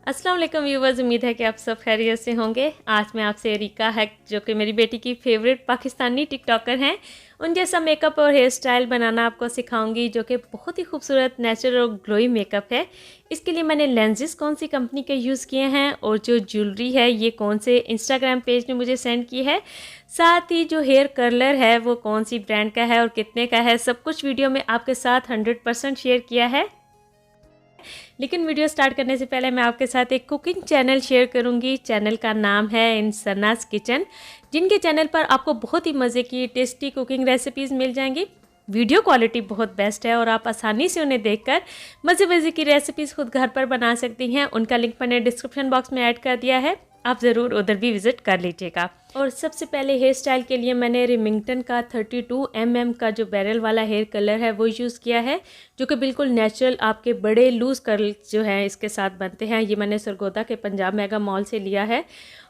अस्सलाम वालेकुम व्यूवर्स, उम्मीद है कि आप सब खैरियत से होंगे। आज मैं आपसे एरिका हैक, जो कि मेरी बेटी की फेवरेट पाकिस्तानी टिकटॉकर हैं, उन जैसा मेकअप और हेयर स्टाइल बनाना आपको सिखाऊंगी, जो कि बहुत ही खूबसूरत नेचुरल और ग्लोई मेकअप है। इसके लिए मैंने लेंसेज कौन सी कंपनी के यूज़ किए हैं और जो ज्वेलरी है ये कौन से इंस्टाग्राम पेज ने मुझे सेंड की है, साथ ही जो हेयर कर्लर है वो कौन सी ब्रांड का है और कितने का है, सब कुछ वीडियो में आपके साथ 100% शेयर किया है। लेकिन वीडियो स्टार्ट करने से पहले मैं आपके साथ एक कुकिंग चैनल शेयर करूंगी। चैनल का नाम है इंसन्नाज किचन, जिनके चैनल पर आपको बहुत ही मज़े की टेस्टी कुकिंग रेसिपीज़ मिल जाएंगी। वीडियो क्वालिटी बहुत बेस्ट है और आप आसानी से उन्हें देखकर मज़े की रेसिपीज़ खुद घर पर बना सकती हैं। उनका लिंक मैंने डिस्क्रिप्शन बॉक्स में ऐड कर दिया है, आप ज़रूर उधर भी विज़िट कर लीजिएगा। और सबसे पहले हेयर स्टाइल के लिए मैंने रिमिंगटन का 32 mm का जो बैरल वाला हेयर कलर है वो यूज़ किया है, जो कि बिल्कुल नेचुरल आपके बड़े लूज़ कर्ल जो हैं इसके साथ बनते हैं। ये मैंने सरगोदा के पंजाब मेगा मॉल से लिया है।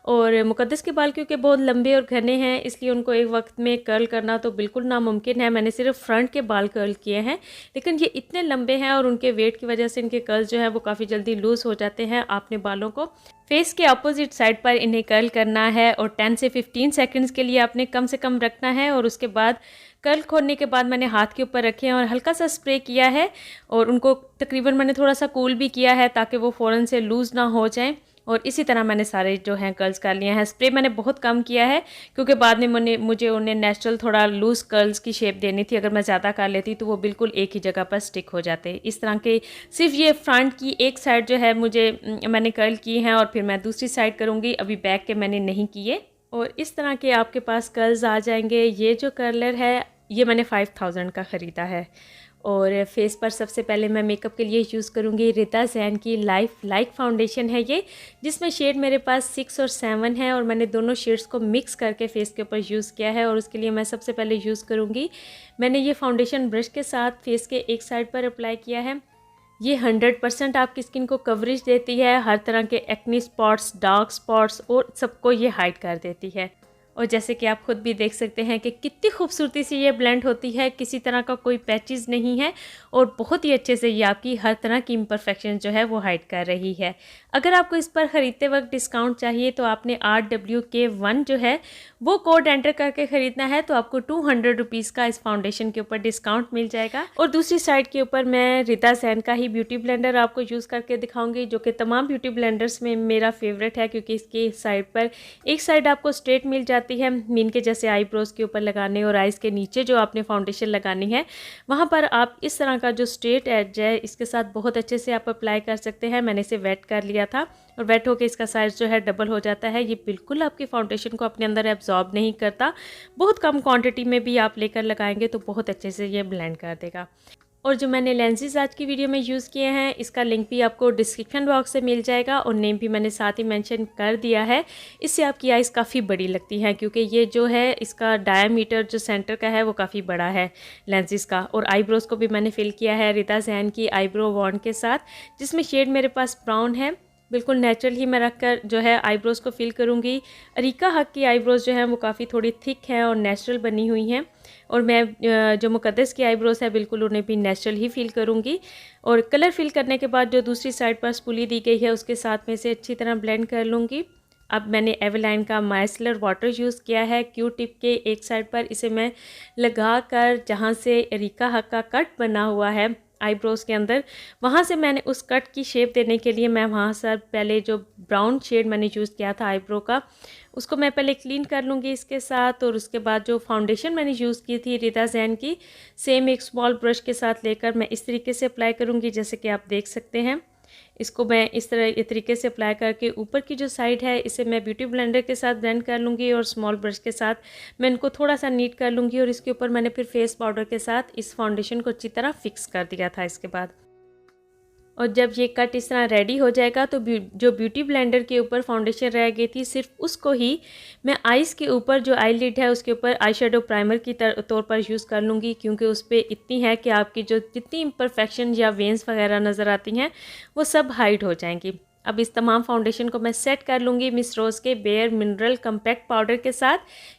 और मुकद्दस के बाल क्योंकि बहुत लंबे और घने हैं, इसलिए उनको एक वक्त में कर्ल करना तो बिल्कुल नामुमकिन है। मैंने सिर्फ फ्रंट के बाल कर्ल किए हैं, लेकिन ये इतने लंबे हैं और उनके वेट की वजह से इनके कर्ल जो है वो काफ़ी जल्दी लूज़ हो जाते हैं। आपने बालों को फेस के अपोजिट साइड पर इन्हें कर्ल करना है और 10 से 15 सेकंड्स के लिए आपने कम से कम रखना है। और उसके बाद कर्ल खोलने के बाद मैंने हाथ के ऊपर रखे हैं और हल्का सा स्प्रे किया है और उनको तकरीबन मैंने थोड़ा सा कूल भी किया है ताकि वो फ़ौरन से लूज़ ना हो जाएं। और इसी तरह मैंने सारे जो हैं कर्ल्स कर लिए हैं। स्प्रे मैंने बहुत कम किया है क्योंकि बाद में मुझे उन्हें नेचुरल थोड़ा लूज़ कर्ल्स की शेप देनी थी। अगर मैं ज़्यादा कर लेती तो वो बिल्कुल एक ही जगह पर स्टिक हो जाते। इस तरह के सिर्फ ये फ्रंट की एक साइड जो है मैंने कर्ल की हैं और फिर मैं दूसरी साइड करूँगी। अभी बैक के मैंने नहीं किए। और इस तरह के आपके पास कर्ल्स आ जाएंगे। ये जो कर्लर है ये मैंने 5000 का ख़रीदा है। और फेस पर सबसे पहले मैं मेकअप के लिए यूज़ करूँगी रिता ज़ैन की लाइफ लाइक फाउंडेशन है ये, जिसमें शेड मेरे पास 6 और 7 है और मैंने दोनों शेड्स को मिक्स करके फेस के ऊपर यूज़ किया है। और उसके लिए मैं सबसे पहले यूज़ करूँगी, मैंने ये फाउंडेशन ब्रश के साथ फेस के एक साइड पर अप्लाई किया है। ये 100% आपकी स्किन को कवरेज देती है, हर तरह के एक्नी स्पॉट्स, डार्क स्पॉट्स और सबको ये हाइड कर देती है। और जैसे कि आप खुद भी देख सकते हैं कि कितनी खूबसूरती से ये ब्लेंड होती है, किसी तरह का कोई पैचेस नहीं है और बहुत ही अच्छे से ये आपकी हर तरह की इम्परफेक्शन जो है वो हाइड कर रही है। अगर आपको इस पर ख़रीदते वक्त डिस्काउंट चाहिए तो आपने RWK1 जो है वो कोड एंटर करके ख़रीदना है, तो आपको 200 रुपीज़ का इस फाउंडेशन के ऊपर डिस्काउंट मिल जाएगा। और दूसरी साइड के ऊपर मैं रिता ज़ैन का ही ब्यूटी ब्लेंडर आपको यूज़ करके दिखाऊंगी, जो कि तमाम ब्यूटी ब्लेंडर्स में मेरा फेवरेट है, क्योंकि इसकी साइड पर एक साइड आपको स्ट्रेट मिल जाती है मीन के जैसे आईब्रोज के ऊपर लगाने, और आइज़ के नीचे जो आपने फाउंडेशन लगानी है वहाँ पर आप इस तरह का जो स्ट्रेट एज है इसके साथ बहुत अच्छे से आप अप्लाई कर सकते हैं। मैंने इसे वेट कर लिया था और वेट होकर इसका साइज़ जो है डबल हो जाता है। ये बिल्कुल आपकी फाउंडेशन को अपने अंदर एब्जॉर्ब नहीं करता, बहुत कम क्वांटिटी में भी आप लेकर लगाएंगे तो बहुत अच्छे से ये ब्लेंड कर देगा। और जो मैंने लेंसेज आज की वीडियो में यूज़ किए हैं इसका लिंक भी आपको डिस्क्रिप्शन बॉक्स से मिल जाएगा और नेम भी मैंने साथ ही मेंशन कर दिया है। इससे आपकी आइज़ काफ़ी बड़ी लगती हैं, क्योंकि ये जो है इसका डायमीटर जो सेंटर का है वो काफ़ी बड़ा है लेंसेज का। और आईब्रोज को भी मैंने फिल किया है रिता ज़ैन की आईब्रो वॉन्ड के साथ, जिसमें शेड मेरे पास ब्राउन है। बिल्कुल नेचुरल ही मैं रखकर जो है आईब्रोज़ को फिल करूँगी। अरीका हक की आईब्रोज़ जो हैं वो काफ़ी थोड़ी थिक हैं और नेचुरल बनी हुई हैं, और मैं जो मुकद्दस की आईब्रोज़ है बिल्कुल उन्हें भी नेचुरल ही फील करूँगी। और कलर फिल करने के बाद जो दूसरी साइड पर स्पूली दी गई है उसके साथ में से अच्छी तरह ब्लेंड कर लूँगी। अब मैंने एवरलाइन का माइसलर वाटर यूज़ किया है क्यू टिप के एक साइड पर, इसे मैं लगा कर जहाँ से अरीका हक का कट बना हुआ है आईब्रोज़ के अंदर, वहाँ से मैंने उस कट की शेप देने के लिए मैं वहाँ से पहले जो ब्राउन शेड मैंने यूज़ किया था आईब्रो का उसको मैं पहले क्लीन कर लूँगी इसके साथ। और उसके बाद जो फाउंडेशन मैंने यूज़ की थी रिता ज़ैन की, सेम एक स्मॉल ब्रश के साथ लेकर मैं इस तरीके से अप्लाई करूँगी, जैसे कि आप देख सकते हैं। इसको मैं इस तरीके से अप्लाई करके ऊपर की जो साइड है इसे मैं ब्यूटी ब्लेंडर के साथ ब्लेंड कर लूँगी और स्मॉल ब्रश के साथ मैं इनको थोड़ा सा नीट कर लूँगी। और इसके ऊपर मैंने फिर फेस पाउडर के साथ इस फाउंडेशन को अच्छी तरह फिक्स कर दिया था इसके बाद। और जब ये कट इस तरह रेडी हो जाएगा तो जो ब्यूटी ब्लेंडर के ऊपर फाउंडेशन रह गई थी सिर्फ उसको ही मैं आइज़ के ऊपर जो आई लिड है उसके ऊपर आई शेडो प्राइमर की तौर पर यूज़ कर लूँगी, क्योंकि उस पर इतनी है कि आपकी जो जितनी इम्परफेक्शन या वेंस वगैरह नज़र आती हैं वो सब हाइड हो जाएंगी। अब इस तमाम फाउंडेशन को मैं सेट कर लूँगी मिस रोज़ के बेयर मिनरल कम्पैक्ट पाउडर के साथ।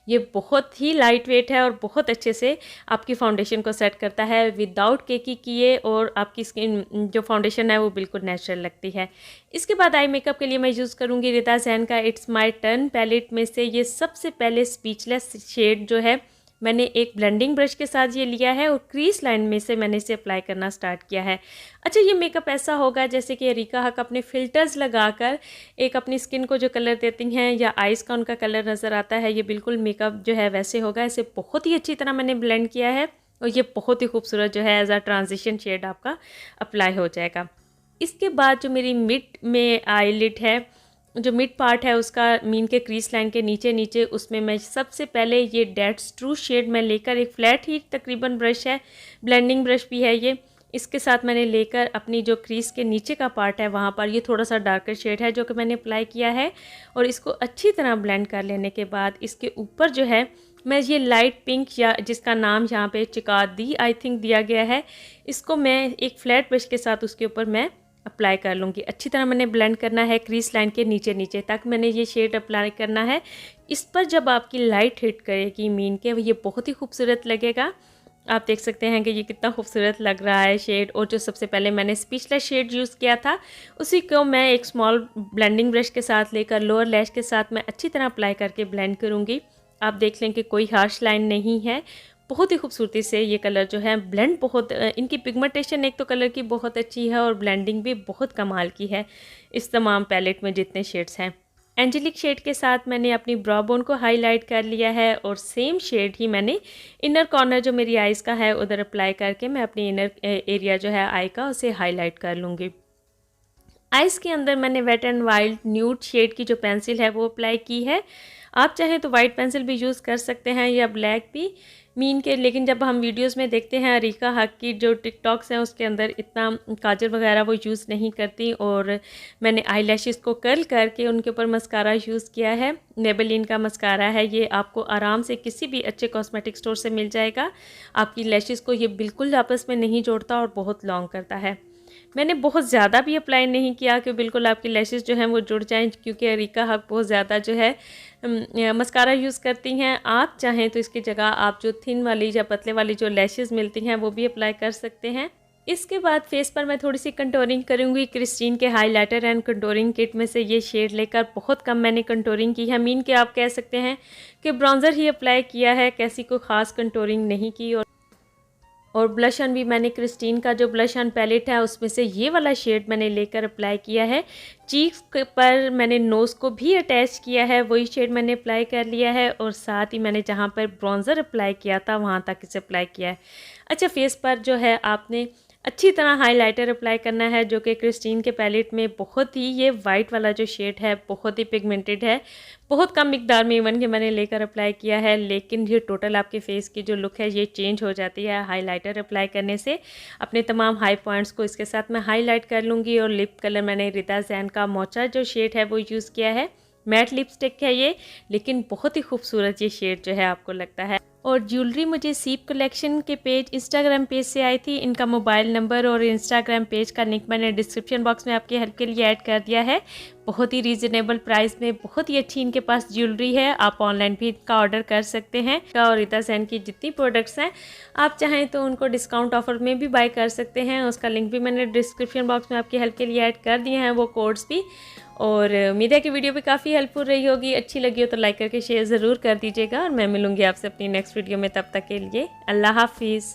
ये बहुत ही लाइट वेट है और बहुत अच्छे से आपकी फाउंडेशन को सेट करता है विदाउट केकी किए, और आपकी स्किन जो फाउंडेशन है वो बिल्कुल नेचुरल लगती है। इसके बाद आई मेकअप के लिए मैं यूज़ करूँगी रिता ज़ैन का इट्स माई टर्न पैलेट में से ये सबसे पहले स्पीचलेस शेड जो है मैंने एक ब्लेंडिंग ब्रश के साथ ये लिया है और क्रीज लाइन में से मैंने इसे अप्लाई करना स्टार्ट किया है। अच्छा, ये मेकअप ऐसा होगा जैसे कि अरीका हक अपने फ़िल्टर्स लगाकर एक अपनी स्किन को जो कलर देती हैं या आइज़ का उनका कलर नज़र आता है, ये बिल्कुल मेकअप जो है वैसे होगा। इसे बहुत ही अच्छी तरह मैंने ब्लेंड किया है और ये बहुत ही खूबसूरत जो है एज अ ट्रांजिशन शेड आपका अप्लाई हो जाएगा। इसके बाद जो मेरी मिड में आईलिड है, जो मिड पार्ट है उसका मीन के क्रीज लाइन के नीचे नीचे, उसमें मैं सबसे पहले ये डेट्स ट्रू शेड में लेकर एक फ्लैट ही तकरीबन ब्रश है, ब्लेंडिंग ब्रश भी है ये, इसके साथ मैंने लेकर अपनी जो क्रीज के नीचे का पार्ट है वहाँ पर ये थोड़ा सा डार्कर शेड है जो कि मैंने अप्लाई किया है, और इसको अच्छी तरह ब्लेंड कर लेने के बाद इसके ऊपर जो है मैं ये लाइट पिंक या जिसका नाम यहाँ पे चिकादी आई थिंक दिया गया है, इसको मैं एक फ्लैट ब्रश के साथ उसके ऊपर मैं अप्लाई कर लूँगी। अच्छी तरह मैंने ब्लेंड करना है क्रीज लाइन के नीचे नीचे तक मैंने ये शेड अप्लाई करना है। इस पर जब आपकी लाइट हिट करेगी मीन के, ये बहुत ही खूबसूरत लगेगा। आप देख सकते हैं कि ये कितना खूबसूरत लग रहा है शेड। और जो सबसे पहले मैंने स्पीचलेस शेड यूज़ किया था उसी को मैं एक स्मॉल ब्लेंडिंग ब्रश के साथ लेकर लोअर लैश के साथ मैं अच्छी तरह अप्लाई करके ब्लेंड करूँगी। आप देख लें कि कोई हार्श लाइन नहीं है, बहुत ही खूबसूरती से ये कलर जो है ब्लेंड, बहुत इनकी पिगमेंटेशन एक तो कलर की बहुत अच्छी है और ब्लेंडिंग भी बहुत कमाल की है इस तमाम पैलेट में जितने शेड्स हैं। एंजेलिक शेड के साथ मैंने अपनी ब्रो बोन को हाईलाइट कर लिया है और सेम शेड ही मैंने इनर कॉर्नर जो मेरी आइज़ का है उधर अप्लाई करके मैं अपनी इनर एरिया जो है आई का उसे हाईलाइट कर लूँगी। आइज़ के अंदर मैंने wet and wild nude shade की जो पेंसिल है वो अप्लाई की है। आप चाहें तो वाइट पेंसिल भी यूज़ कर सकते हैं या ब्लैक भी मीन के, लेकिन जब हम वीडियोस में देखते हैं अरीका हक की जो टिकटॉक्स हैं उसके अंदर इतना काजल वगैरह वो यूज़ नहीं करती, और मैंने आई लैशेस को कर्ल करके उनके ऊपर मस्कारा यूज़ किया है। मेबेलिन का मस्कारा है, ये आपको आराम से किसी भी अच्छे कॉस्मेटिक स्टोर से मिल जाएगा। आपकी लैशेस को ये बिल्कुल आपस में नहीं जोड़ता और बहुत लॉन्ग करता है। मैंने बहुत ज़्यादा भी अप्लाई नहीं किया कि बिल्कुल आपकी लैशेस जो हैं वो जुड़ जाएं, क्योंकि अरीका हक बहुत ज़्यादा जो है मस्कारा यूज़ करती हैं। आप चाहें तो इसकी जगह आप जो थिन वाली या पतले वाली जो लैशेस मिलती हैं वो भी अप्लाई कर सकते हैं। इसके बाद फेस पर मैं थोड़ी सी कंटोरिंग करूँगी। क्रिस्टीन के हाइलाइटर एंड कंटोरिंग किट में से ये शेड लेकर बहुत कम मैंने कंटोरिंग की है। मीन के आप कह सकते हैं कि ब्राउज़र ही अप्लाई किया है, कैसी कोई ख़ास कंटोरिंग नहीं की। और ब्लश ऑन भी मैंने क्रिस्टीन का जो ब्लश ऑन पैलेट है उसमें से ये वाला शेड मैंने लेकर अप्लाई किया है। चीक्स पर मैंने नोज़ को भी अटैच किया है, वही शेड मैंने अप्लाई कर लिया है, और साथ ही मैंने जहाँ पर ब्राउज़र अप्लाई किया था वहाँ तक इसे अप्लाई किया है। अच्छा, फेस पर जो है आपने अच्छी तरह हाइलाइटर अप्लाई करना है, जो कि क्रिस्टीन के पैलेट में बहुत ही ये वाइट वाला जो शेड है बहुत ही पिगमेंटेड है। बहुत कम मिकदार में इवन कि मैंने लेकर अप्लाई किया है, लेकिन ये टोटल आपके फेस की जो लुक है ये चेंज हो जाती है हाइलाइटर अप्लाई करने से। अपने तमाम हाई पॉइंट्स को इसके साथ मैं हाईलाइट कर लूँगी। और लिप कलर मैंने रिता ज़ैन का मोचा जो शेड है वो यूज़ किया है। मैट लिपस्टिक है ये, लेकिन बहुत ही खूबसूरत ये शेड जो है आपको लगता है। और ज्वेलरी मुझे सीप कलेक्शन के पेज इंस्टाग्राम पेज से आई थी। इनका मोबाइल नंबर और इंस्टाग्राम पेज का लिंक मैंने डिस्क्रिप्शन बॉक्स में आपकी हेल्प के लिए ऐड कर दिया है। बहुत ही रीज़नेबल प्राइस में बहुत ही अच्छी इनके पास ज्वेलरी है। आप ऑनलाइन भी इनका ऑर्डर कर सकते हैं। और रिता ज़ैन की जितनी प्रोडक्ट्स हैं आप चाहें तो उनको डिस्काउंट ऑफर में भी बाय कर सकते हैं। उसका लिंक भी मैंने डिस्क्रिप्शन बॉक्स में आपकी हेल्प के लिए ऐड कर दिए हैं, वो कोड्स भी। और उम्मीद है कि वीडियो भी काफ़ी हेल्पफुल रही होगी। अच्छी लगी हो तो लाइक करके शेयर ज़रूर कर दीजिएगा, और मैं मिलूँगी आपसे अपनी नेक्स्ट वीडियो में। तब तक के लिए अल्लाह हाफिज़।